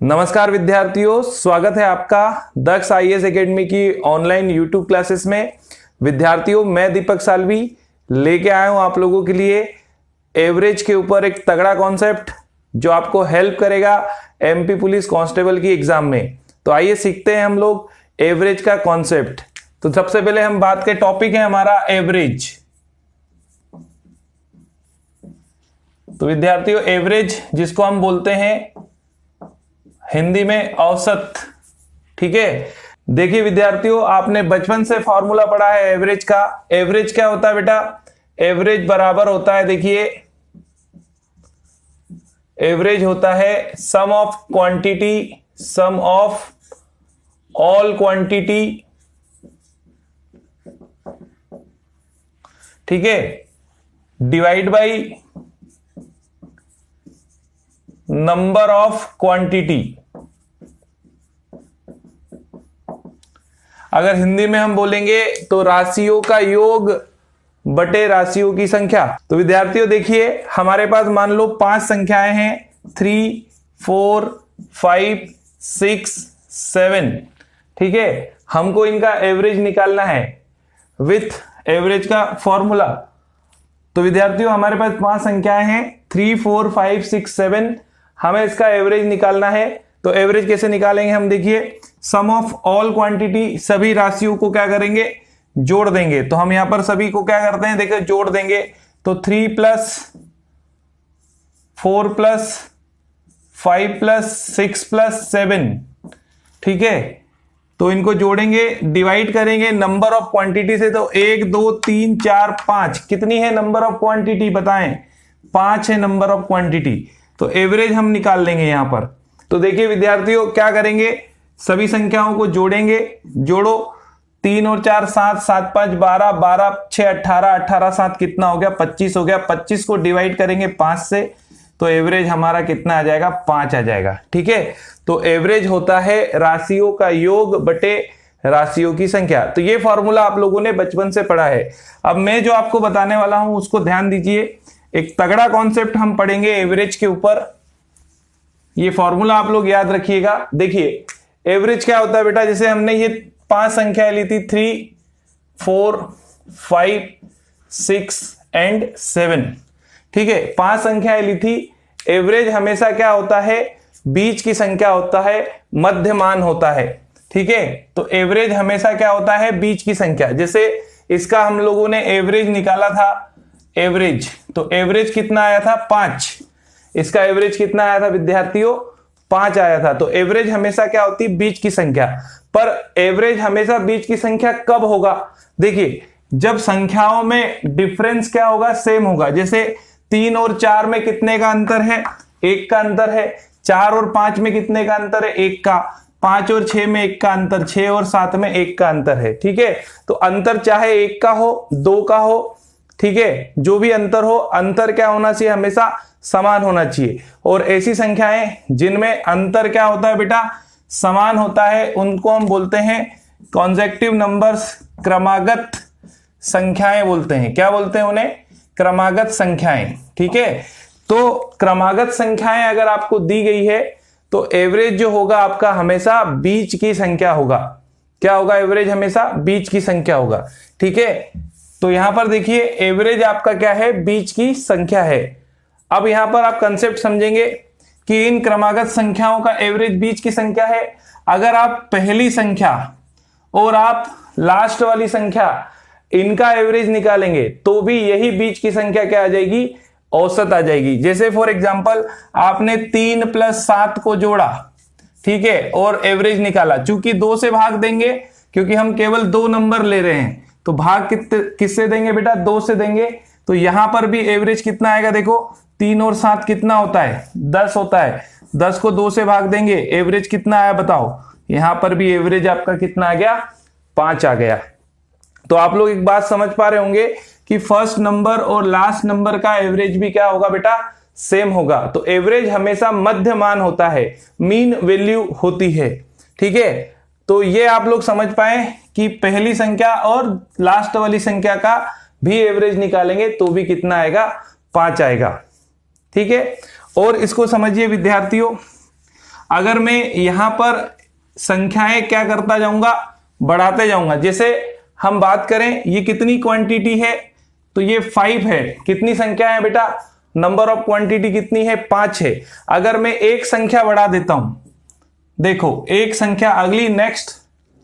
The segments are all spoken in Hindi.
नमस्कार विद्यार्थियों, स्वागत है आपका दक्ष आईएएस एकेडमी की ऑनलाइन यूट्यूब क्लासेस में। विद्यार्थियों, मैं दीपक सालवी लेके आया हूं आप लोगों के लिए एवरेज के ऊपर एक तगड़ा कॉन्सेप्ट जो आपको हेल्प करेगा एमपी पुलिस कांस्टेबल की एग्जाम में। तो आइए सीखते हैं हम लोग एवरेज का कॉन्सेप्ट। तो सबसे पहले हम बात के टॉपिक है हमारा एवरेज। तो विद्यार्थियों, एवरेज जिसको हम बोलते हैं हिंदी में औसत, ठीक है। देखिए विद्यार्थियों, आपने बचपन से फॉर्मूला पढ़ा है एवरेज का। एवरेज क्या होता है बेटा? एवरेज बराबर होता है, देखिए एवरेज होता है sum of quantity, sum of all quantity, ठीक है, divide by number of quantity. अगर हिंदी में हम बोलेंगे तो राशियों का योग बटे राशियों की संख्या। तो विद्यार्थियों देखिए, हमारे पास मान लो 5 संख्याएं हैं, 3, 4, 5, 6, 7, ठीक है। हमको इनका एवरेज निकालना है विथ एवरेज का फॉर्मूला। तो विद्यार्थियों, हमारे पास 5 संख्याएं हैं, 3, 4, 5, 6, 7। हमें इसका एवरेज निकालना है। तो एवरेज कैसे निकालेंगे हम? देखिए, सम ऑफ ऑल क्वांटिटी, सभी राशियों को क्या करेंगे? जोड़ देंगे। तो हम यहां पर सभी को क्या करते हैं? देखिए जोड़ देंगे। तो 3 प्लस 4 प्लस 5 प्लस 6 प्लस 7, ठीक है। तो इनको जोड़ेंगे, डिवाइड करेंगे नंबर ऑफ क्वांटिटी से। तो 1, 2, 3, 4, 5 कितनी है नंबर ऑफ क्वांटिटी? बताएं। 5 है नंबर ऑफ क्वांटिटी। तो एवरेज हम निकाल लेंगे यहां पर। तो देखिए विद्यार्थियों, क्या करेंगे? सभी संख्याओं को जोड़ेंगे। जोड़ो, 3 और 4 7, 7 5 12, 12 6 18, 18 7 कितना हो गया? 25 हो गया। 25 को डिवाइड करेंगे 5 से, तो एवरेज हमारा कितना आ जाएगा? 5 आ जाएगा, ठीक है। तो एवरेज होता है राशियों का योग बटे राशियों की संख्या। तो ये फॉर्मूला आप लोगों ने बचपन से पढ़ा है। अब मैं जो आपको बताने वाला हूं उसको ध्यान दीजिए। एक तगड़ा कॉन्सेप्ट हम पढ़ेंगे एवरेज के ऊपर। ये फॉर्मूला आप लोग याद रखिएगा। देखिए एवरेज क्या होता है बेटा? जैसे हमने ये 5 संख्याएं ली थी, 3, 4, 5, 6 एंड 7, ठीक है। 5 संख्याएं ली थी। एवरेज हमेशा क्या होता है? बीच की संख्या होता है, मध्यमान होता है, ठीक है। तो एवरेज हमेशा क्या होता है? बीच की संख्या। जैसे इसका हम लोगों ने एवरेज निकाला था, एवरेज, तो एवरेज कितना आया था? 5। इसका एवरेज कितना आया था विद्यार्थियों? 5 आया था। तो एवरेज हमेशा क्या होती है? बीच की संख्या। पर एवरेज हमेशा बीच की संख्या कब होगा? देखिए, जब संख्याओं में डिफरेंस क्या होगा? सेम होगा। जैसे 3 और 4 में कितने का अंतर है? 1 का अंतर है। 4 और 5 में कितने का अंतर है? 1 का। 5 और 6 में 1 का अंतर, 6 और 7 में 1 का अंतर है, ठीक है। तो अंतर चाहे 1 का हो, 2 का हो, ठीक है, जो भी अंतर हो, अंतर क्या होना चाहिए? हमेशा समान होना चाहिए। और ऐसी संख्याएं जिनमें अंतर क्या होता है बेटा? समान होता है, उनको हम बोलते हैं कॉन्सेक्टिव नंबर्स, क्रमागत संख्याएं बोलते हैं। क्या बोलते हैं उन्हें? क्रमागत संख्याएं, ठीक है। तो क्रमागत संख्याएं अगर आपको दी गई है तो एवरेज जो होगा आपका हमेशा बीच की संख्या होगा। क्या होगा? एवरेज हमेशा बीच की संख्या होगा, ठीक है। तो यहां पर देखिए एवरेज आपका क्या है? बीच की संख्या है। अब यहां पर आप कंसेप्ट समझेंगे कि इन क्रमागत संख्याओं का एवरेज बीच की संख्या है। अगर आप पहली संख्या और आप लास्ट वाली संख्या इनका एवरेज निकालेंगे तो भी यही बीच की संख्या क्या आ जाएगी? औसत आ जाएगी। जैसे फॉर एग्जांपल आपने 3 प्लस 7 को जोड़ा, ठीक है, और एवरेज निकाला। चूंकि 2 से भाग देंगे क्योंकि हम केवल 2 नंबर ले रहे हैं, तो भाग किससे देंगे बेटा? 2 से देंगे। तो यहां पर भी एवरेज कितना आएगा? देखो 3 और 7 कितना होता है? 10 होता है। 10 को 2 से भाग देंगे, एवरेज कितना आया बताओ? यहां पर भी एवरेज आपका कितना आ गया? 5 आ गया। तो आप लोग एक बात समझ पा रहे होंगे कि फर्स्ट नंबर और लास्ट नंबर का एवरेज भी क्या होगा बेटा? सेम होगा। तो एवरेज हमेशा मध्यमान होता है, मीन वैल्यू होती है, ठीक है। तो ये आप लोग समझ पाए कि पहली संख्या और लास्ट वाली संख्या का भी एवरेज निकालेंगे तो भी कितना आएगा? 5 आएगा, ठीक है। और इसको समझिए विद्यार्थियों, अगर मैं यहां पर संख्याएं क्या करता जाऊंगा, बढ़ाते जाऊंगा। जैसे हम बात करें ये कितनी क्वांटिटी है, तो ये 5 है। कितनी संख्या है बेटा, नंबर ऑफ क्वांटिटी कितनी है, 5 है। अगर मैं एक संख्या बढ़ा देता हूं, देखो एक संख्या अगली नेक्स्ट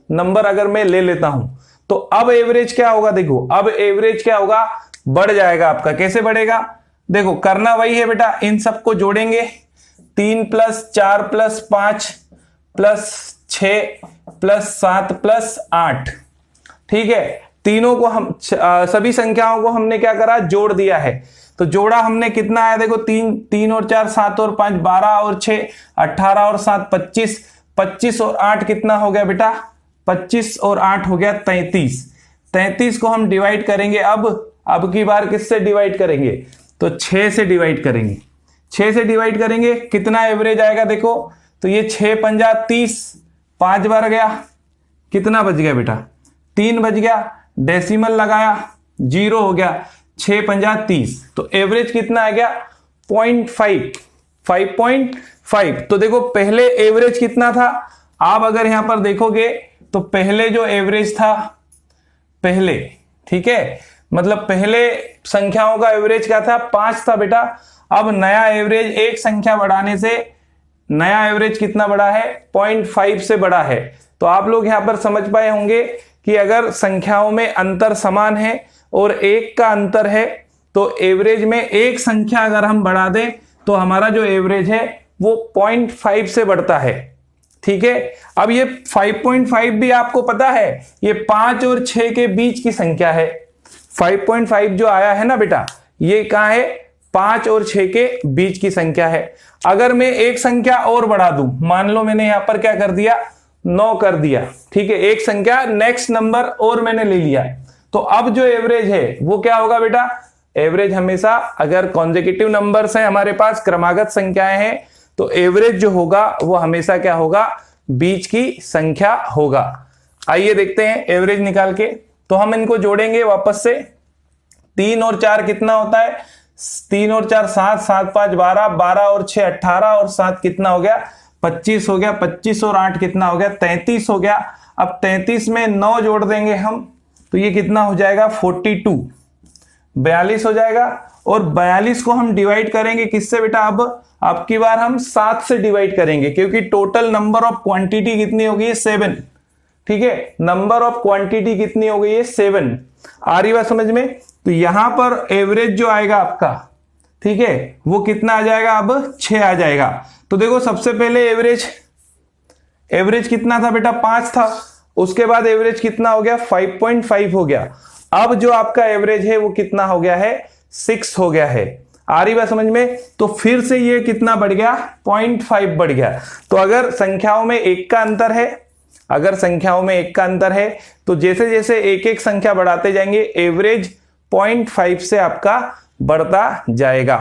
नंबर अगर मैं ले लेता हूं, तो अब एवरेज क्या होगा, देखो अब एवरेज क्या होगा, बढ़ जाएगा आपका। कैसे बढ़ेगा, देखो करना वही है बेटा, इन सबको जोड़ेंगे, 3 + 4 + 5 + 6 + 7 + 8, ठीक है। तीनों को हम सभी संख्याओं को हमने क्या करा, जोड़ दिया है। तो जोड़ा हमने कितना आया, देखो 3 और 4 7 और 5 12 और 6 18 और 7 25, 25 और 8 कितना हो गया बेटा, 25 और 8 हो गया 33। 33 को हम डिवाइड करेंगे, अब की बार किससे डिवाइड करेंगे, तो 6 से डिवाइड करेंगे। 6 से डिवाइड करेंगे, कितना एवरेज आएगा देखो, तो ये 6 × 5 = 30, 5 बार गया, कितना बच गया बेटा, 3 बच गया। डेसिमल लगाया, 0 हो गया, 6 × 5 = 30। तो एवरेज कितना आ गया, 0.5, 5.5। तो देखो पहले एवरेज कितना था, आप अगर यहां पर देखोगे तो पहले जो एवरेज था, पहले, ठीक है, मतलब पहले संख्याओं का एवरेज क्या था, 5 था बेटा। अब नया एवरेज एक संख्या बढ़ाने से नया एवरेज कितना बढ़ा है, 0.5 से बढ़ा है। तो आप लोग यहां पर समझ पाए होंगे कि अगर संख्याओं में अंतर समान है और एक का अंतर है, तो एवरेज में एक संख्या अगर हम बढ़ा दें तो हमारा जो एवरेज है वो 0.5 से बढ़ता है, ठीक है। अब ये 5.5 भी आपको पता है, ये 5 और 6 के बीच की संख्या है। 5.5 जो आया है ना बेटा, ये कहां है, 5 और 6 के बीच की संख्या है। अगर मैं एक संख्या और बढ़ा दूं, मान लो मैंने यहां पर क्या कर दिया, 9 कर दिया, ठीक है, एक संख्या नेक्स्ट नंबर और मैंने ले लिया, तो अब जो एवरेज है वो क्या होगा बेटा, एवरेज हमेशा, अगर कॉन्सेक्यूटिव नंबर्स है हमारे पास, क्रमागत संख्याएं हैं, तो एवरेज जो होगा वो हमेशा क्या होगा, बीच की संख्या होगा। आइए देखते हैं एवरेज निकाल के। तो हम इनको जोड़ेंगे वापस से, 3 और 4 कितना होता है, 3 और 4 7, 7 × 5 12, 12 और 6 18 और 7 कितना हो गया, 25 हो गया। 25 और 8 कितना हो गया, 33 हो गया। अब 33 में 9 जोड़ देंगे हम, तो ये कितना हो जाएगा, 42, 42 हो जाएगा। और 42 को हम डिवाइड करेंगे किससे बेटा, अब की बार हम 7 से डिवाइड करेंगे, क्योंकि टोटल नंबर ऑफ क्वांटिटी कितनी हो गई है, 7, ठीक है। नंबर ऑफ क्वांटिटी कितनी हो गई है, 7। आ रही बात समझ में। तो यहां पर एवरेज जो आएगा आपका, ठीक है, वो कितना आ जाएगा, अब 6 आ जाएगा। तो देखो सबसे पहले एवरेज कितना था बेटा, 5 था। उसके बाद एवरेज कितना हो गया, 5.5 हो गया। अब जो आपका एवरेज है वो कितना हो गया है, 6 हो गया है। आ रही बात समझ में। तो फिर से ये कितना बढ़ गया, 0.5 बढ़ गया। तो अगर संख्याओं में एक का अंतर है, अगर संख्याओं में एक का अंतर है, तो जैसे जैसे एक एक संख्या बढ़ाते जाएंगे, एवरेज 0.5 से आपका बढ़ता जाएगा।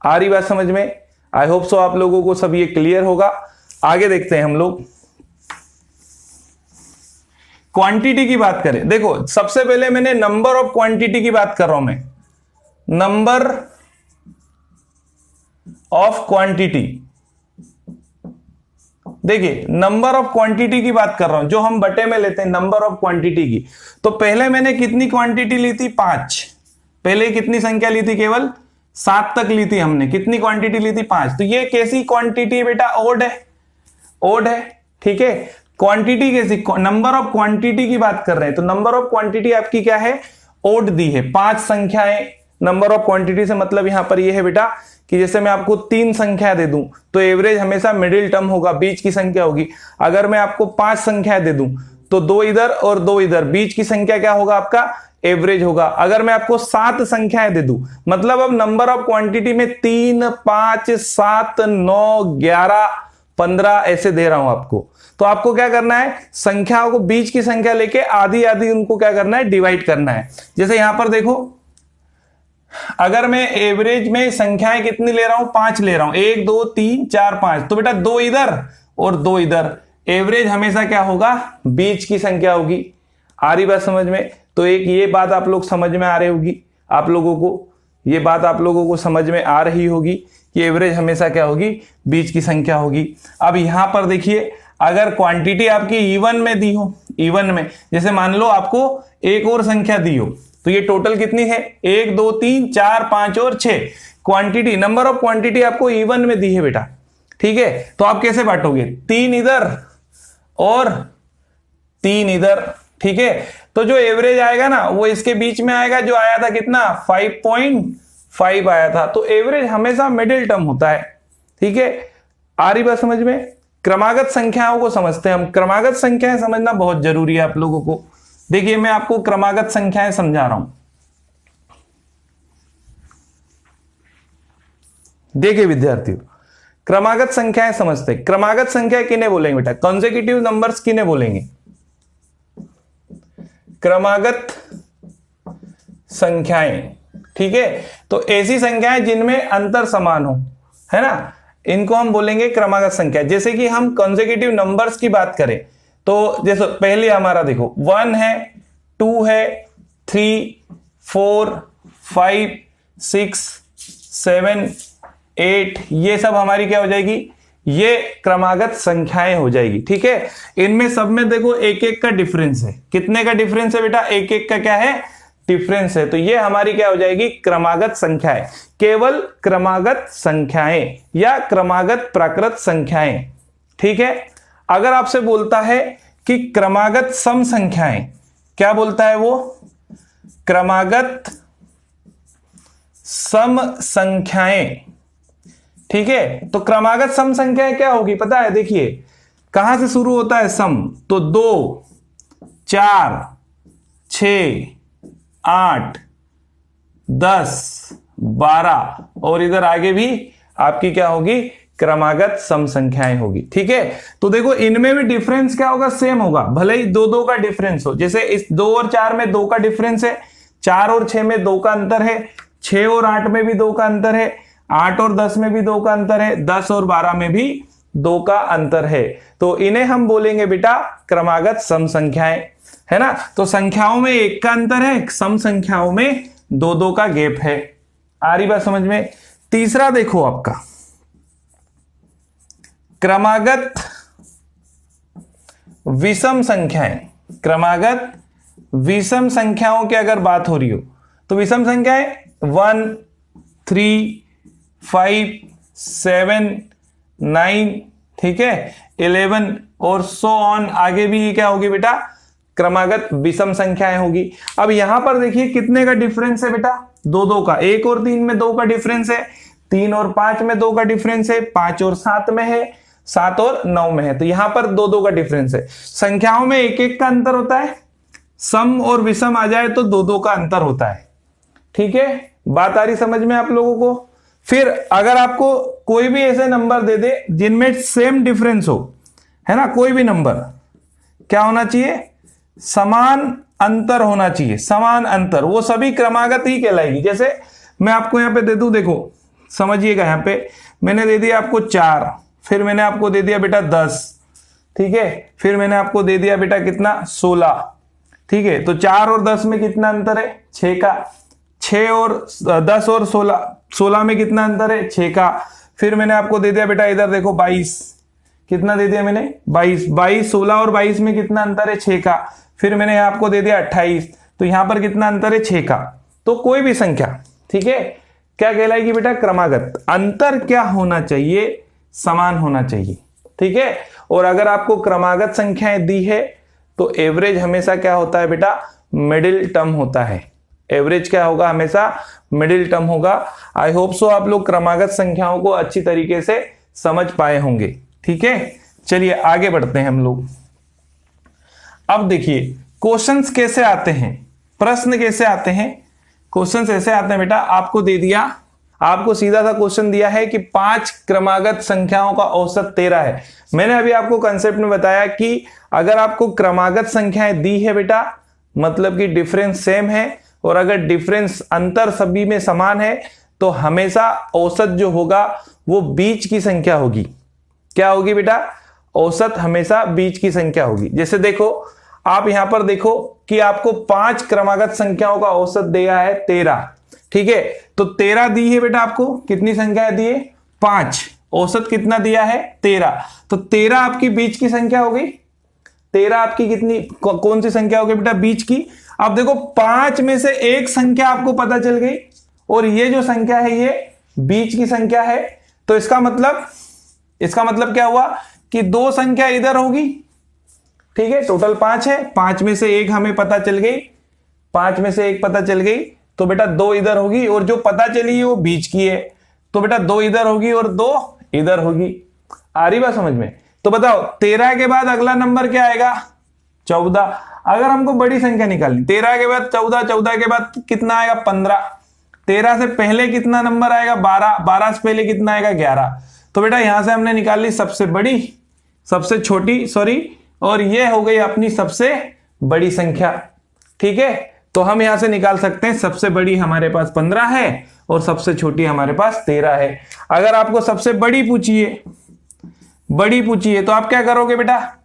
आ रही बात समझ में। आई होप सो आप लोगों को सब ये क्लियर होगा। आगे देखते हैं हम लोग, क्वांटिटी की बात करें। देखो सबसे पहले मैंने नंबर ऑफ क्वांटिटी की बात कर रहा हूं मैं, नंबर ऑफ क्वांटिटी। देखिए नंबर ऑफ क्वांटिटी की बात कर रहा हूं, जो हम बटे में लेते हैं नंबर ऑफ क्वांटिटी की। तो पहले मैंने कितनी क्वांटिटी ली थी, 5। पहले कितनी संख्या ली थी, केवल 7 तक ली थी हमने। कितनी क्वांटिटी ली थी, 5। तो ये कैसी क्वांटिटी है बेटा, ओड है, ओड है, ठीक है। क्वांटिटी कैसी, नंबर ऑफ क्वांटिटी की बात कर रहे हैं, तो नंबर ऑफ क्वांटिटी आपकी क्या है, ओड दी है, 5 संख्याएं। नंबर ऑफ क्वांटिटी से मतलब यहां पर ये है बेटा कि जैसे मैं आपको 3 संख्या दे दूं, तो एवरेज हमेशा मिडिल टर्म होगा, बीच की संख्या होगी। अगर मैं आपको 5 संख्या दे दूं, तो 2 इधर और 2 इधर, बीच की संख्या क्या होगा आपका, एवरेज होगा। अगर मैं आपको 7 संख्याएं दे दूं, मतलब अब नंबर ऑफ क्वांटिटी में 3 5 7 9 11 15 ऐसे दे रहा हूं आपको। तो आपको क्या करना है, संख्याओं को बीच की संख्या लेके आधी आधी उनको क्या करना है, डिवाइड करना है। जैसे यहां पर देखो, अगर मैं एवरेज में संख्याएं कितनी ले रहा हूं, 5 ले रहा हूं, 1 2 3 4 5, तो बेटा 2 इधर और 2 इधर, एवरेज हमेशा क्या होगा, बीच की संख्या होगी। आ रही बात समझ में। तो एक ये बात आप लोग समझ में आ रही होगी, आप लोगों को ये बात आप लोगों को समझ में आ रही होगी कि एवरेज हमेशा क्या होगी, बीच की संख्या होगी। अब यहां पर देखिए, अगर क्वांटिटी आपकी इवन में दी हो, इवन में जैसे मान लो आपको एक और संख्या दी हो, तो ये टोटल कितनी है, 1 2 3 4 5 और 6 क्वांटिटी, नंबर ऑफ क्वांटिटी आपको इवन में दी है बेटा। ठीक है, तो आप कैसे बांटोगे, 3 इधर और 3 इधर। ठीक है, तो जो एवरेज आएगा ना वो इसके बीच में आएगा, जो आया था कितना 5.5 आया था। तो एवरेज हमेशा मिडिल टर्म होता है। ठीक है, आ रही बात समझ में। क्रमागत संख्याओं को समझते हैं हम। क्रमागत संख्याएं समझना बहुत जरूरी है आप लोगों को। देखिए मैं आपको क्रमागत संख्याएं समझा रहा हूं। देखिए विद्यार्थियों, क्रमागत संख्याएं समझते हैं। क्रमागत संख्या किन्हें बोलेंगे बेटा, कॉन्सेक्यूटिव नंबर्स किन्हें बोलेंगे, क्रमागत संख्याएं। ठीक है, तो ऐसी संख्याएं जिनमें अंतर समान हो, है ना, इनको हम बोलेंगे क्रमागत संख्या। जैसे कि हम कॉन्सेक्यूटिव नंबर्स की बात करें तो जैसे पहले हमारा देखो 1 है, 2 है, 3 4 5 6 7 8, ये सब हमारी क्या हो जाएगी, ये क्रमागत संख्याएं हो जाएगी। ठीक है, इनमें सब में देखो एक एक का डिफरेंस है। कितने का डिफरेंस है बेटा, एक एक का क्या है, डिफरेंस है। तो ये हमारी क्या हो जाएगी, क्रमागत संख्याएं। केवल क्रमागत संख्याएं या क्रमागत प्राकृत संख्याएं। ठीक है, अगर आपसे बोलता है कि क्रमागत सम संख्याएं, क्या बोलता है वो, क्रमागत सम संख्याएं। ठीक है, तो क्रमागत सम संख्याएं क्या होगी पता है, देखिए कहां से शुरू होता है सम, तो 2 4 6 8 10 12 और इधर आगे भी आपकी क्या होगी, क्रमागत सम संख्याएं होगी। ठीक है, तो देखो इनमें भी डिफरेंस क्या होगा, सेम होगा, भले ही 2 2 का डिफरेंस हो। जैसे इस 2 और 4 में 2 का डिफरेंस है, 4 और 6 में 2 का अंतर है, 6 और 8 में भी 2 का अंतर है, 8 और 10 में भी 2 का अंतर है, 10 और 12 में भी 2 का अंतर है। तो इन्हें हम बोलेंगे बेटा क्रमागत सम संख्याएं, है ना। तो संख्याओं में 1 का अंतर है, सम संख्याओं में 2 2 का गैप है। आ रही बात समझ में। तीसरा देखो आपका क्रमागत विषम संख्याएं। क्रमागत विषम संख्याओं की अगर बात हो रही हो तो विषम संख्याएं 1 3 5 7 9, ठीक है, 11 और सो ऑन, आगे भी क्या होगी बेटा, क्रमागत विषम संख्याएं होगी। अब यहां पर देखिए कितने का डिफरेंस है बेटा, 2 2 का। 1 और 3 में 2 का डिफरेंस है, 3 और 5 में 2 का डिफरेंस है, 5 और 7 में है, 7 और 9 में है। तो यहां पर 2 2 का डिफरेंस है। संख्याओं में 1 1 का अंतर होता है, सम और विषम आ जाए तो 2 2 का अंतर होता है। ठीक है, बात आ रही समझ में आप लोगों को। फिर अगर आपको कोई भी ऐसे नंबर दे दे जिनमें सेम डिफरेंस हो, है ना, कोई भी नंबर, क्या होना चाहिए, समान अंतर होना चाहिए। समान अंतर, वो सभी क्रमागत ही कहलाएगी। जैसे मैं आपको यहां पे दे दूं, देखो समझिएगा, यहां पे मैंने दे दिया आपको 4, फिर मैंने आपको दे दिया बेटा 10, ठीक है, फिर मैंने आपको दे दिया बेटा कितना 16। ठीक है, तो 4 और 10 में कितना अंतर है, 6 का। 6 और 10 और 16 में कितना अंतर है, 6 का। फिर मैंने आपको दे दिया बेटा इधर देखो 22, कितना दे दिया मैंने, 22। 22 16 और 22 में कितना अंतर है, 6 का। फिर मैंने आपको दे दिया 28, तो यहां पर कितना अंतर है, 6 का। तो कोई भी संख्या, ठीक है, क्या कहलाएगी बेटा, क्रमागत। अंतर क्या होना चाहिए, समान होना चाहिए। ठीक है, और अगर आपको क्रमागत संख्याएं दी है तो एवरेज हमेशा क्या होता है बेटा, मिडिल टर्म होता है। एवरेज क्या होगा, हमेशा मिडिल टर्म होगा। आई होप सो आप लोग क्रमागत संख्याओं को अच्छी तरीके से समझ पाए होंगे। ठीक है, चलिए आगे बढ़ते हैं हम लोग। अब देखिए क्वेश्चंस कैसे आते हैं, प्रश्न कैसे आते हैं। क्वेश्चंस ऐसे आते हैं बेटा, आपको दे दिया, आपको सीधा सा क्वेश्चन दिया है कि 5 क्रमागत संख्याओं का औसत 13 है। मैंने अभी आपको कंसेप्ट में बताया कि अगर आपको क्रमागत संख्याएं दी है बेटा, मतलब कि डिफरेंस सेम है, और अगर डिफरेंस अंतर सभी में समान है, तो हमेशा औसत जो होगा वो बीच की संख्या होगी। क्या होगी बेटा, औसत हमेशा बीच की संख्या होगी। जैसे देखो आप यहां पर देखो कि आपको 5 क्रमागत संख्याओं का औसत दिया है 13। ठीक है, तो 13 दी है बेटा, आपको कितनी संख्याएं दी है, 5, औसत कितना दिया है 13, तो 13 आपकी बीच की संख्या हो गई। 13 आपकी कितनी कौन सी संख्या हो गई बेटा बीच की। अब देखो 5 में से एक संख्या आपको पता चल गई और ये जो संख्या है ये बीच की संख्या है, तो इसका मतलब क्या हुआ कि 2 संख्या इधर होगी। ठीक है, टोटल 5 है, 5 में से एक हमें पता चल गई, 5 में से एक पता चल गई, तो बेटा 2 इधर होगी और जो पता चली है वो बीच की है, तो बेटा 2 इधर होगी और 2 इधर होगी। आ रही बात समझ में। तो बताओ 13 के बाद अगला नंबर क्या आएगा 14। अगर हमको बड़ी संख्या निकालनी, 13 के बाद 14, 14 के बाद कितना आएगा 15, 13 से पहले कितना नंबर आएगा 12, 12 से पहले कितना आएगा 11। तो बेटा यहां से हमने निकाल ली सबसे बड़ी, सबसे छोटी सॉरी, और ये हो गई अपनी सबसे बड़ी संख्या। ठीक है, तो हम यहां से निकाल सकते हैं सबसे बड़ी हमारे पास 15 है और सबसे छोटी हमारे पास 13 है। अगर आपको सबसे बड़ी पूछिए तो आप क्या करोगे बेटा,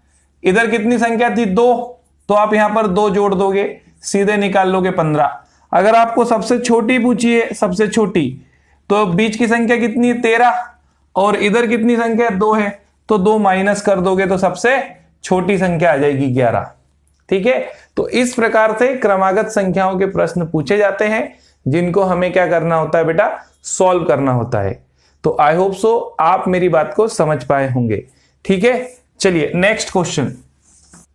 इधर कितनी संख्या थी 2, तो आप यहां पर 2 जोड़ दोगे, सीधे निकाल लोगे 15। अगर आपको सबसे छोटी पूछिए, सबसे छोटी, तो बीच की संख्या कितनी है 13 और इधर कितनी संख्या 2 है, तो 2 माइनस कर दोगे तो सबसे छोटी संख्या आ जाएगी 11। ठीक है, तो इस प्रकार से क्रमागत संख्याओं के प्रश्न पूछे जाते हैं जिनको हमें क्या करना होता है बेटा, सॉल्व करना होता है। तो आई होप सो आप मेरी बात को समझ पाए होंगे। ठीक है, चलिए नेक्स्ट क्वेश्चन।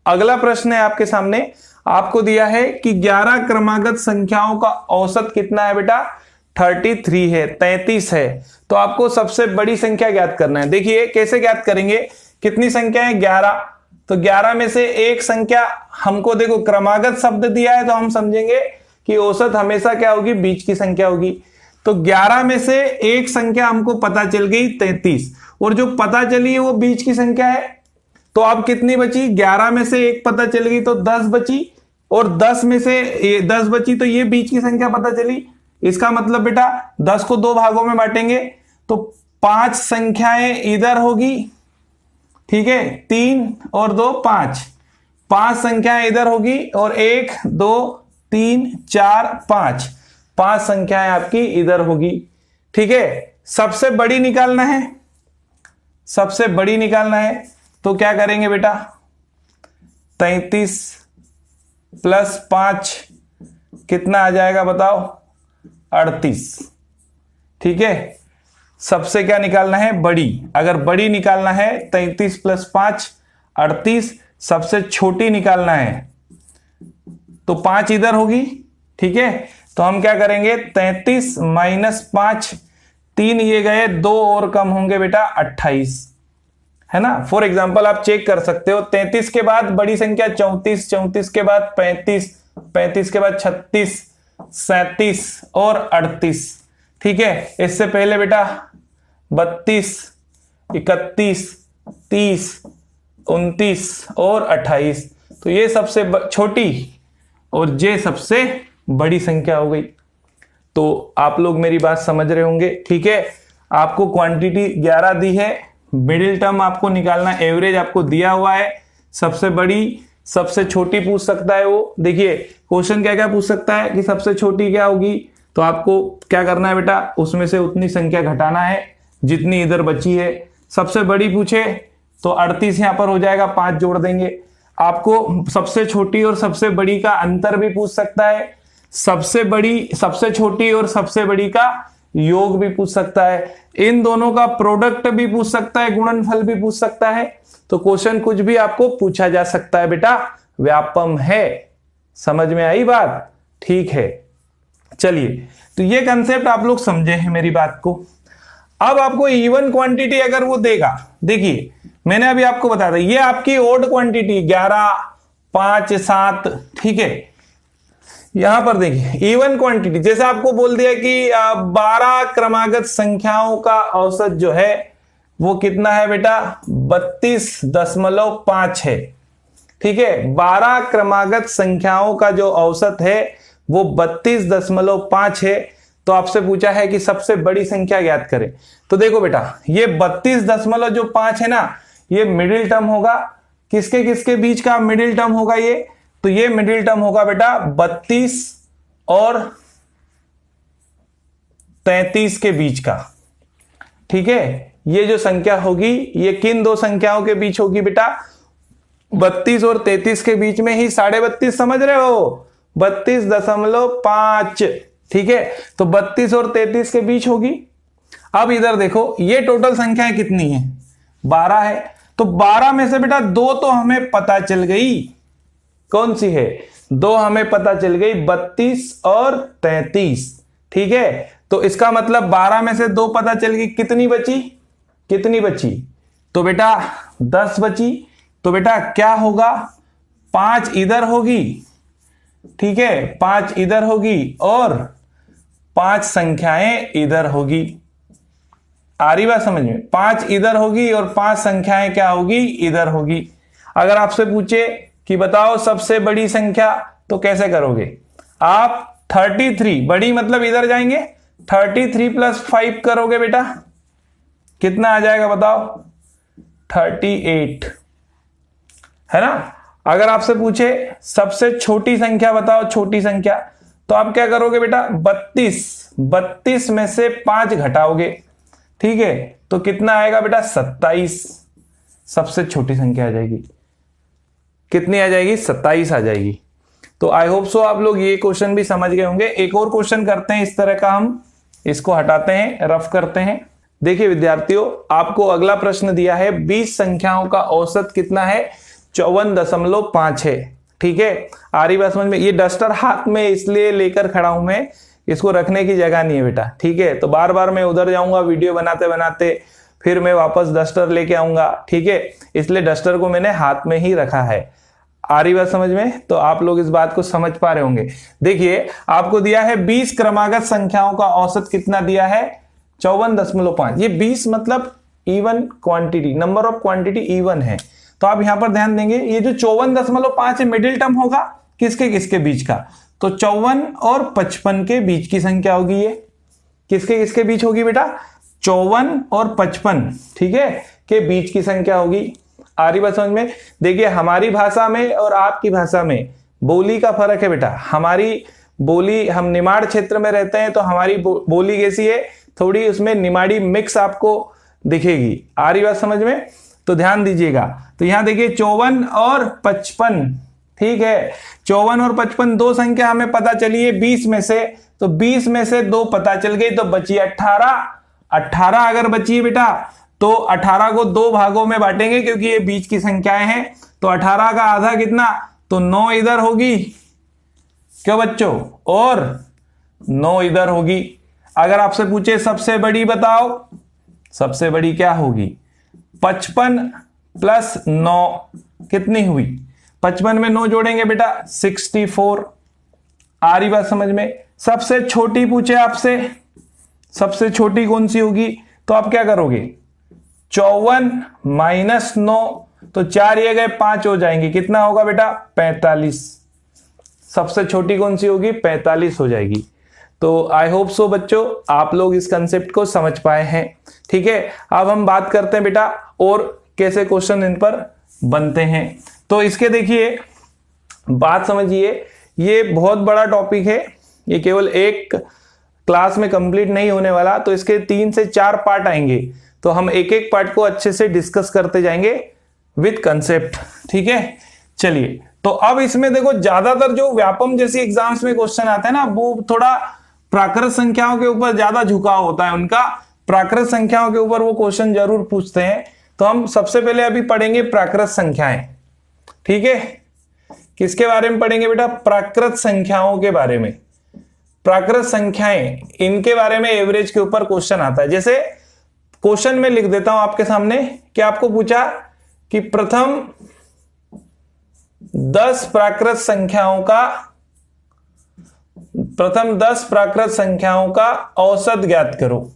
अगला प्रश्न है आपके सामने, आपको दिया है कि 11 क्रमागत संख्याओं का औसत कितना है बेटा 33 है, 33 है। तो आपको सबसे बड़ी संख्या ज्ञात करना है। देखिए कैसे ज्ञात करेंगे, कितनी संख्या है 11, तो 11 में से एक संख्या हमको, देखो क्रमागत शब्द दिया है तो हम समझेंगे कि औसत हमेशा क्या होगी बीच की संख्या होगी। तो 11 में से एक संख्या हमको पता चल गई 33 और जो पता चली है वो बीच की संख्या है। तो अब कितनी बची, 11 में से एक पता चल गई तो 10 बची और 10 में से 10 बची तो ये बीच की संख्या पता चली। इसका मतलब बेटा 10 को 2 भागों में बांटेंगे तो 5 संख्याएं इधर होगी। ठीक है, 3 और 2 5, 5 संख्याएं इधर होगी और 1 2 3 4 5, 5 संख्याएं आपकी इधर होगी। ठीक है, सबसे बड़ी निकालना है, सबसे बड़ी निकालना है तो क्या करेंगे बेटा, 33 प्लस 5 कितना आ जाएगा बताओ 38। ठीक है, सबसे क्या निकालना है बड़ी, अगर बड़ी निकालना है 33 प्लस 5 38, सबसे छोटी निकालना है तो 5 इधर होगी। ठीक है, तो हम क्या करेंगे 33 माइनस 5, 3 ये गए, 2 और कम होंगे बेटा 28, है ना। फॉर एग्जांपल आप चेक कर सकते हो, 33 के बाद बड़ी संख्या 34, 34 के बाद 35, 35 के बाद 36, 37 और 38। ठीक है, इससे पहले बेटा 32, 31, 30, 29 और 28। तो ये सबसे छोटी और ये सबसे बड़ी संख्या हो गई। तो आप लोग मेरी बात समझ रहे होंगे। ठीक है, आपको क्वांटिटी 11 दी है, मिडिल टर्म आपको निकालना, एवरेज आपको दिया हुआ है, सबसे बड़ी सबसे छोटी पूछ सकता है वो। देखिए क्वेश्चन क्या क्या पूछ सकता है कि सबसे छोटी क्या होगी, तो आपको क्या करना है बेटा, उसमें से उतनी संख्या घटाना है जितनी इधर बची है। सबसे बड़ी पूछे तो 38 यहां पर हो जाएगा, 5 जोड़ देंगे। आपको सबसे छोटी और सबसे बड़ी का अंतर भी पूछ सकता है, सबसे बड़ी सबसे छोटी और सबसे बड़ी का योग भी पूछ सकता है, इन दोनों का प्रोडक्ट भी पूछ सकता है, गुणनफल भी पूछ सकता है। तो क्वेश्चन कुछ भी आपको पूछा जा सकता है बेटा, व्यापम है। समझ में आई बात। ठीक है, चलिए तो ये कंसेप्ट आप लोग समझे हैं मेरी बात को। अब आपको इवन क्वांटिटी अगर वो देगा, देखिए मैंने अभी आपको बताया था ये आपकी ओड क्वांटिटी 11 5 7। ठीक है, यहां पर देखिए इवन क्वांटिटी, जैसे आपको बोल दिया कि 12 क्रमागत संख्याओं का औसत जो है वो कितना है बेटा 32.5 है। ठीक है, 12 क्रमागत संख्याओं का जो औसत है वो 32.5 है। तो आपसे पूछा है कि सबसे बड़ी संख्या ज्ञात करें। तो देखो बेटा ये 32.5 है ना, ये मिडिल टर्म होगा, किसके किसके बीच का मिडिल टर्म होगा ये, तो ये मिडिल टर्म होगा बेटा 32 और 33 के बीच का। ठीक है, ये जो संख्या होगी ये किन दो संख्याओं के बीच होगी बेटा? 32 और 33 के बीच में ही 32.5 समझ रहे हो? 32.5, ठीक है, तो 32 और 33 के बीच होगी। अब इधर देखो ये टोटल संख्याएं कितनी है? 12 है। तो 12 में से बेटा 2 तो हमें पता चल गई, कौन सी है? 2 हमें पता चल गई, 32 और 33, ठीक है। तो इसका मतलब 12 में से 2 पता चल गई, कितनी बची? कितनी बची? तो बेटा 10 बची। तो बेटा क्या होगा? 5 इधर होगी, ठीक है, 5 इधर होगी और 5 संख्याएं इधर होगी। आ रही बात समझ में? 5 इधर होगी और 5 संख्याएं क्या होगी? इधर होगी। अगर आपसे पूछे कि बताओ सबसे बड़ी संख्या, तो कैसे करोगे आप? 33, बड़ी मतलब इधर जाएंगे, 33 प्लस 5 करोगे बेटा, कितना आ जाएगा बताओ? 38, है ना। अगर आपसे पूछे सबसे छोटी संख्या बताओ, छोटी संख्या, तो आप क्या करोगे बेटा? 32 में से 5 घटाओगे, ठीक है, तो कितना आएगा बेटा? 27, सबसे छोटी संख्या आ जाएगी। कितनी आ जाएगी? 27 आ जाएगी। तो आई होप सो आप लोग ये क्वेश्चन भी समझ गए होंगे। एक और क्वेश्चन करते हैं इस तरह का, हम इसको हटाते हैं, रफ करते हैं। देखिए विद्यार्थियों, आपको अगला प्रश्न दिया है 20 संख्याओं का औसत कितना है? 54.5 है, ठीक है। आ रही बात समझ में? ये डस्टर हाथ में इसलिए लेकर खड़ा हूं मैं, इसको रखने की जगह नहीं है बेटा, ठीक है। तो बार बार मैं उधर जाऊंगा वीडियो बनाते बनाते, फिर मैं वापस डस्टर लेके आऊंगा, ठीक है, इसलिए डस्टर को मैंने हाथ में ही रखा है। आ रही बात समझ में? तो आप लोग इस बात को समझ पा रहे होंगे। देखिए आपको दिया है 20 क्रमागत संख्याओं का औसत कितना दिया है? 54.5। ये 20 मतलब even quantity, number of quantity even है। तो आप यहां पर ध्यान देंगे, ये जो 54.5 है मिडिल टर्म होगा किसके किसके बीच का? तो 54 और 55 के बीच की संख्या होगी। ये किसके किसके बीच होगी बेटा? 54 और 55, ठीक है, के बीच की संख्या होगी। आ रही बात समझ में? देखिए हमारी भाषा में और आपकी भाषा में बोली का फर्क है बेटा। हमारी बोली, हम निमाड़ क्षेत्र में रहते हैं तो हमारी बोली कैसी है? थोड़ी उसमें निमाड़ी मिक्स आपको दिखेगी। आ रही बात समझ में? तो ध्यान दीजिएगा। तो यहां देखिए 54 और 55, ठीक है, 54 और 55 दो संख्या हमें पता चली है 20 में से, तो 20 में से 2 पता चल गई, तो बची 18। 18 अगर बची बेटा तो 18 को 2 भागों में बांटेंगे क्योंकि ये बीच की संख्याएं हैं। तो 18 का आधा कितना? तो 9 इधर होगी, क्यों बच्चों? और 9 इधर होगी। अगर आपसे पूछे सबसे बड़ी बताओ, सबसे बड़ी क्या होगी? 55 प्लस 9 कितनी हुई? 55 में 9 जोड़ेंगे बेटा 64। आ रही बात समझ में? सबसे छोटी पूछे आपसे, सबसे छोटी कौन सी होगी? तो आप क्या करोगे? 54 माइनस 9, तो 4 ये गए 5 हो जाएंगे, कितना होगा बेटा? 45। सबसे छोटी कौन सी होगी? 45 हो जाएगी। तो आई होप सो बच्चों आप लोग इस कंसेप्ट को समझ पाए हैं, ठीक है। अब हम बात करते हैं बेटा और कैसे क्वेश्चन इन पर बनते हैं। तो इसके देखिए बात समझिए, ये बहुत बड़ा टॉपिक है, ये केवल एक क्लास में कंप्लीट नहीं होने वाला, तो इसके 3 से 4 पार्ट आएंगे। तो हम एक एक पार्ट को अच्छे से डिस्कस करते जाएंगे विद कंसेप्ट, ठीक है। चलिए, तो अब इसमें देखो ज्यादातर जो व्यापम जैसी एग्जाम्स में क्वेश्चन आते हैं ना, वो थोड़ा प्राकृत संख्याओं के ऊपर ज्यादा झुकाव होता है उनका, प्राकृत संख्याओं के ऊपर वो क्वेश्चन जरूर पूछते हैं। तो हम सबसे पहले अभी पढ़ेंगे प्राकृत संख्याएं, ठीक है। किसके बारे में पढ़ेंगे बेटा? प्राकृत संख्याओं के बारे में। प्राकृत संख्याएं, इनके बारे में एवरेज के ऊपर क्वेश्चन आता है। जैसे क्वेश्चन में लिख देता हूं आपके सामने कि आपको पूछा कि प्रथम 10 प्राकृत संख्याओं का औसत ज्ञात करो।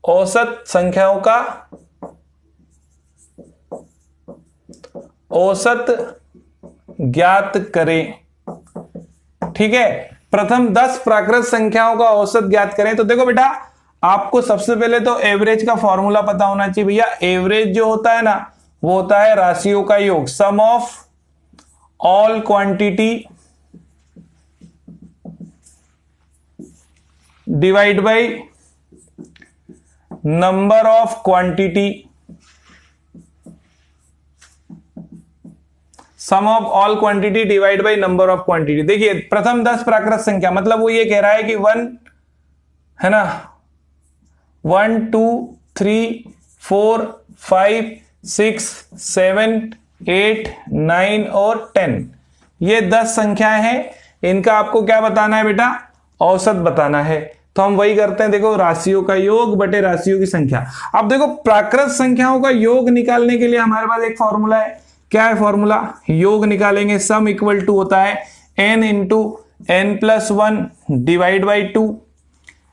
औसत संख्याओं का औसत ज्ञात करें, ठीक है। प्रथम 10 प्राकृत संख्याओं का औसत ज्ञात करें। तो देखो बेटा, आपको सबसे पहले तो एवरेज का फॉर्मूला पता होना चाहिए भैया। एवरेज जो होता है ना, वो होता है राशियों का योग, sum of all quantity divide by number of quantity, sum of all quantity divide by number of quantity. देखिए प्रथम 10 प्राकृत संख्या, मतलब वो ये कह रहा है कि 1 है ना, 1 2 3 4 5 6 7 8 9 और 10, ये 10 संख्याएं हैं। इनका आपको क्या बताना है बेटा, औसत बताना है। तो हम वही करते हैं, देखो राशियों का योग बटे राशियों की संख्या। अब देखो प्राकृत संख्याओं का योग निकालने के लिए हमारे पास एक फॉर्मूला है। क्या है फॉर्मूला, योग निकालेंगे, सम इक्वल टू होता है n into n plus 1 divide by 2।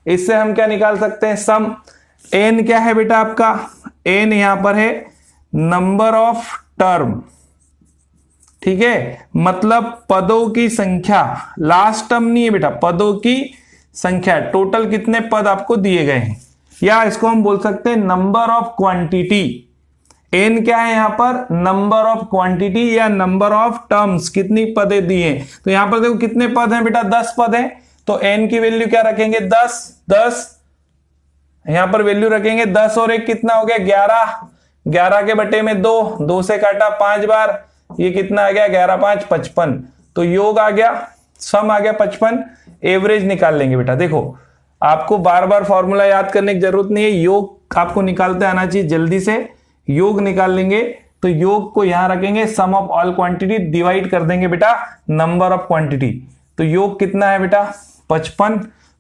इससे हम क्या निकाल सकते हैं, सम। n क्या है बेटा आपका, n यहां पर है नंबर ऑफ टर्म, ठीक है, मतलब पदों की संख्या, लास्ट टर्म नहीं है बेटा, पदों की संख्या, टोटल कितने पद आपको दिए गए हैं, या इसको हम बोल सकते हैं नंबर ऑफ क्वांटिटी। n क्या है यहां पर, नंबर ऑफ क्वांटिटी या नंबर ऑफ टर्म्स, कितनी पदे दिए। तो यहां पर देखो कितने पद हैं बेटा, 10 पद हैं। तो n की वैल्यू क्या रखेंगे, 10 10, यहां पर वैल्यू रखेंगे 10 और 1 कितना हो गया, 11, 11 के बटे में 2, 2 से काटा 5 बार, ये कितना आ गया, 11 5 55। तो योग आ गया, सम आ गया 55। एवरेज निकाल लेंगे बेटा। देखो आपको बार बार फॉर्मूला याद करने की जरूरत नहीं है, योग आपको निकालते आना चाहिए जल्दी से। योग निकाल लेंगे तो योग को यहां रखेंगे, सम ऑफ ऑल क्वांटिटी डिवाइड कर देंगे बेटा नंबर ऑफ क्वांटिटी। तो योग कितना है बेटा 55।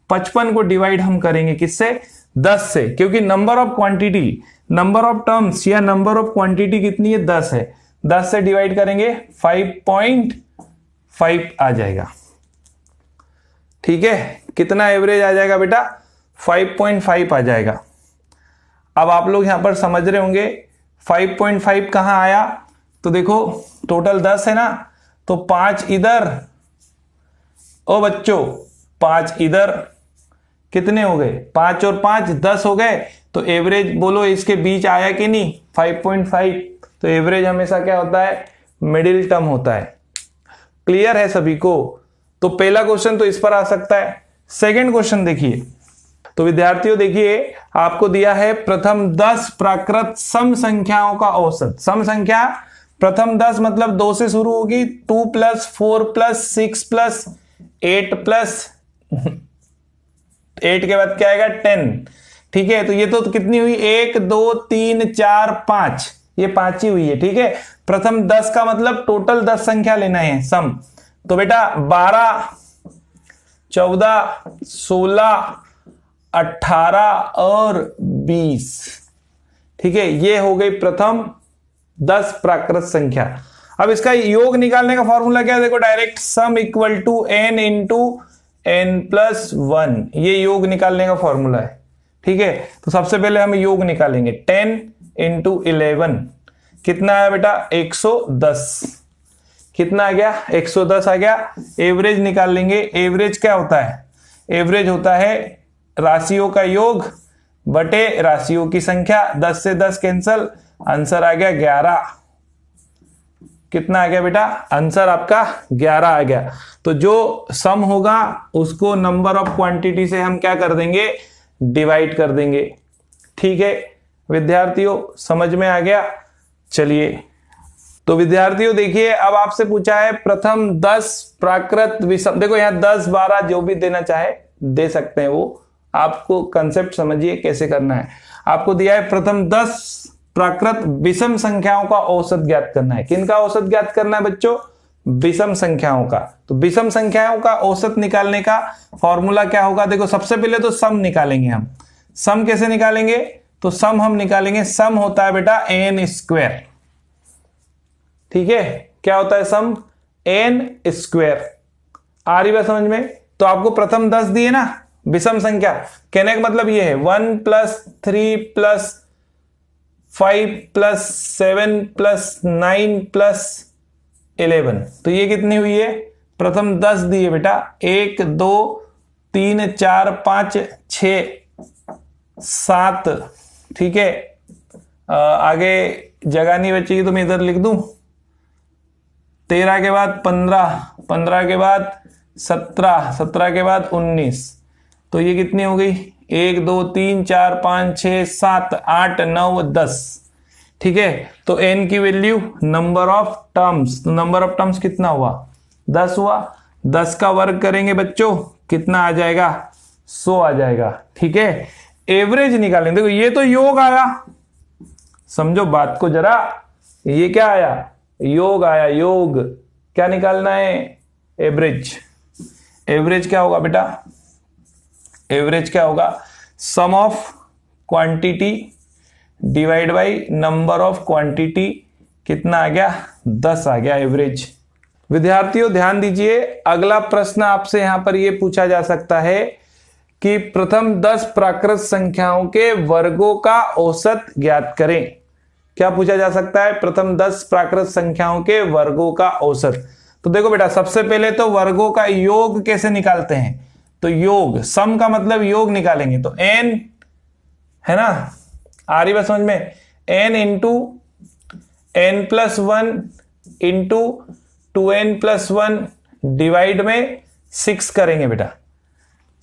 55 को डिवाइड हम करेंगे किससे, 10 से, क्योंकि number of quantity, number of terms या नंबर ऑफ क्वांटिटी कितनी है, 10 है। 10 से डिवाइड करेंगे 5.5 आ जाएगा, ठीक है। कितना एवरेज आ जाएगा बेटा, 5.5 आ जाएगा। अब आप लोग यहां पर समझ रहे होंगे 5.5 कहां आया, तो देखो टोटल 10 है ना, तो 5 इधर, ओ बच्चों 5 इधर, कितने हो गए, 5 और 5 10 हो गए। तो एवरेज बोलो इसके बीच आया कि नहीं, 5.5। तो एवरेज हमेशा क्या होता है, मिडिल टर्म होता है। क्लियर है सभी को। तो पहला क्वेश्चन तो इस पर आ सकता है। सेकंड क्वेश्चन देखिए, तो विद्यार्थियों देखिए आपको दिया है प्रथम 10 प्राकृत सम संख्याओं का औसत। सम संख्या प्रथम 10 मतलब 2 से शुरू होगी, 2 प्लस 4 प्लस 6 प्लस 8 प्लस 8 के बाद क्या आएगा 10, ठीक है। तो ये तो कितनी हुई, 1 2 3 4 5, ये 5 ही हुई है, ठीक है। प्रथम 10 का मतलब टोटल 10 संख्या लेना है सम। तो बेटा 12 14 16 18 और 20, ठीक है, ये हो गई प्रथम 10 प्राकृत संख्या। अब इसका योग निकालने का फॉर्मूला क्या है, देखो direct sum equal to n into n plus 1, ये योग निकालने का फॉर्मूला है, ठीक है। तो सबसे पहले हम योग निकालेंगे, 10 इंटू 11 कितना आया बेटा 110, कितना आ गया 110 आ गया। एवरेज निकाल लेंगे। एवरेज क्या होता है, एवरेज होता है राशियों का योग बटे राशियों की संख्या। 10 से 10 कैंसल, आंसर आ गया 11। कितना आ गया बेटा, आंसर आपका 11 आ गया। तो जो सम होगा उसको नंबर ऑफ क्वांटिटी से हम क्या कर देंगे, डिवाइड कर देंगे, ठीक है विद्यार्थियों, समझ में आ गया। चलिए तो विद्यार्थियों देखिए, अब आपसे पूछा है प्रथम 10 प्राकृत विषम, देखो यहां 10 12 जो भी देना चाहे दे सकते हैं, वो आपको कंसेप्ट समझिए कैसे करना है। आपको दिया है प्रथम 10 प्राकृत विषम संख्याओं का औसत ज्ञात करना है। किनका औसत ज्ञात करना है बच्चों, विषम संख्याओं का। तो विषम संख्याओं का औसत निकालने का फॉर्मूला क्या होगा, देखो सबसे पहले तो सम निकालेंगे हम। सम कैसे निकालेंगे, तो सम हम निकालेंगे, सम होता है बेटा n स्क्वायर, ठीक है। क्या होता है सम, n स्क्वायर। आ रही बात समझ में। तो आपको प्रथम 10 दिए ना विषम संख्या, कहने का मतलब ये है 1 plus 3 plus 5 plus 7 plus 9 plus 11। तो ये कितनी हुई है, प्रथम 10 दिए बेटा, 1 2 3 4 5 6 7, ठीक है। आगे जगह नहीं बचेगी तो मैं इधर लिख दूं, 13 के बाद 15, 15 के बाद 17, 17 के बाद 19। तो ये कितनी हो गई, 1 2 3 4 5 6 7 8 9 10। ठीक है, तो n की वैल्यू नंबर ऑफ टर्म्स, तो नंबर ऑफ टर्म्स कितना हुआ 10 हुआ। 10 का वर्ग करेंगे बच्चों कितना आ जाएगा 100 आ जाएगा। ठीक है, एवरेज निकालेंगे। देखो ये तो योग आया, समझो बात को जरा, ये क्या आया योग आया, योग क्या निकालना है एवरेज। एवरेज क्या होगा बेटा, एवरेज क्या होगा sum of quantity divide by number of quantity, कितना आ गया 10 आ गया एवरेज। विद्यार्थियों ध्यान दीजिए, अगला प्रश्न आपसे यहां पर यह पूछा जा सकता है कि प्रथम 10 प्राकृत संख्याओं के वर्गों का औसत ज्ञात करें। क्या पूछा जा सकता है, प्रथम 10 प्राकृत संख्याओं के वर्गों का औसत। तो देखो बेटा सबसे पहले तो वर्गों का योग कैसे निकालते हैं, तो योग सम का मतलब योग निकालेंगे, तो n है ना, आ रही बात समझ में, n into n plus 1 into 2n plus 1 divide में 6 करेंगे बेटा,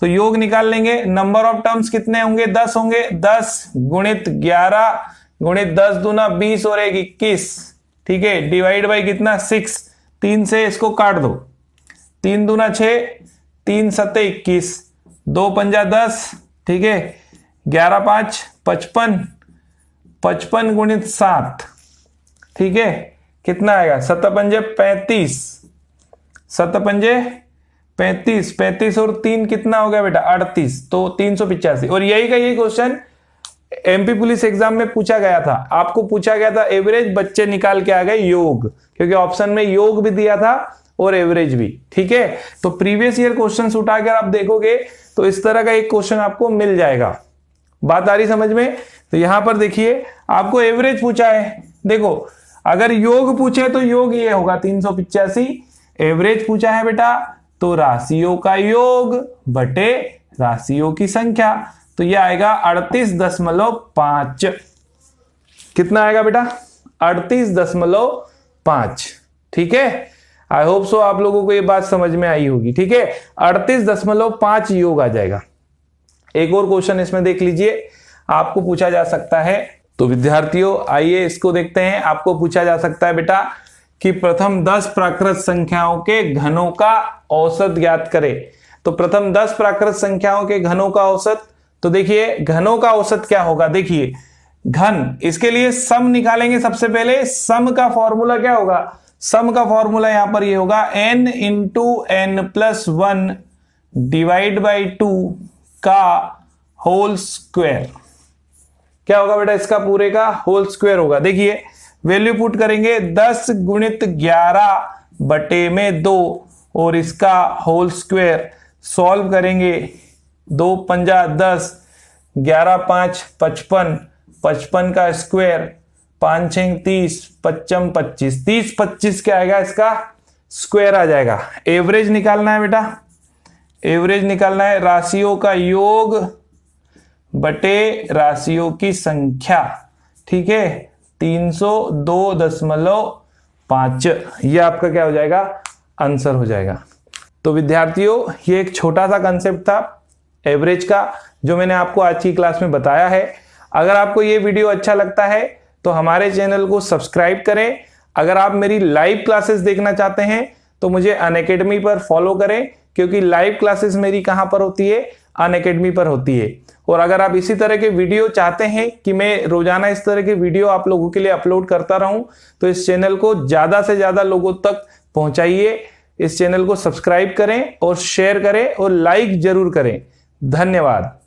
तो योग निकाल लेंगे। नंबर ऑफ टर्म्स कितने होंगे 10 होंगे, 10 गुणित 11 गुणित 10 दूना 20 और 1 21। ठीक है, डिवाइड बाई कितना 6, 3 से इसको काट दो, 3 दूना 6 3 सत्ते 21, 2 पंजा 10। ठीक है, 11 5 55, 55 गुणित 7। ठीक है, कितना आएगा 7 पंजे 35, 7 पंजे 35, 35 और 3 कितना हो गया बेटा 38, तो 385। और यही का यही क्वेश्चन एमपी पुलिस एग्जाम में पूछा गया था, आपको पूछा गया था एवरेज, बच्चे निकाल के आ गए योग, क्योंकि ऑप्शन में योग भी दिया था और एवरेज भी। ठीक है, तो प्रीवियस ईयर क्वेश्चन उठाकर आप देखोगे तो इस तरह का एक क्वेश्चन आपको मिल जाएगा। बात आ रही समझ में। तो यहां पर देखिए आपको एवरेज पूछा है, देखो अगर योग पूछे तो योग ये होगा 385, एवरेज पूछा है बेटा तो राशियों का योग बटे राशियों की संख्या, तो ये आएगा 38.5। कितना आएगा बेटा 38.5। ठीक है, आई होप सो आप लोगों को ये बात समझ में आई होगी। ठीक है, 38.5 योग आ जाएगा। एक और क्वेश्चन इसमें देख लीजिए, आपको पूछा जा सकता है, तो विद्यार्थियों आइए इसको देखते हैं। आपको पूछा जा सकता है बेटा कि प्रथम 10 प्राकृत संख्याओं के घनों का औसत ज्ञात करें। तो प्रथम 10 प्राकृत संख्याओं के घनों का औसत, तो देखिए घनों का औसत क्या होगा, देखिए घन, इसके लिए सम निकालेंगे। सबसे पहले सम का फॉर्मूला क्या होगा, सम का फॉर्मूला यहां पर ये होगा n into n plus 1 divide by 2 का होल स्क्वायर। क्या होगा बेटा इसका पूरे का होल स्क्वायर होगा। देखिए वैल्यू पुट करेंगे 10 गुणित 11 बटे में 2 और इसका होल स्क्वायर, सॉल्व करेंगे 2 पंजा 10, 11 5 55, 55 का स्क्वायर 5 6 30, 55 25, 30 25 क्या आएगा इसका स्क्वायर आ जाएगा। एवरेज निकालना है बेटा, एवरेज निकालना है राशियों का योग बटे राशियों की संख्या। ठीक है, 302.5, ये आपका क्या हो जाएगा आंसर हो जाएगा। तो विद्यार्थियों ये एक छोटा सा कंसेप्ट था एवरेज का, जो मैंने आपको आज की क्लास में बताया है। अगर आपको ये वीडियो अच्छा लगता है तो हमारे चैनल को सब्सक्राइब करें। अगर आप मेरी लाइव क्लासेस देखना चाहते हैं तो मुझे अनअकैडमी पर फॉलो करें, क्योंकि लाइव क्लासेस मेरी कहां पर होती है, अनअकैडमी पर होती है। और अगर आप इसी तरह के वीडियो चाहते हैं कि मैं रोजाना इस तरह के वीडियो आप लोगों के लिए अपलोड करता रहूं, तो इस चैनल को ज्यादा से ज्यादा लोगों तक पहुंचाइए। इस चैनल को सब्सक्राइब करें और शेयर करें और लाइक जरूर करें। धन्यवाद।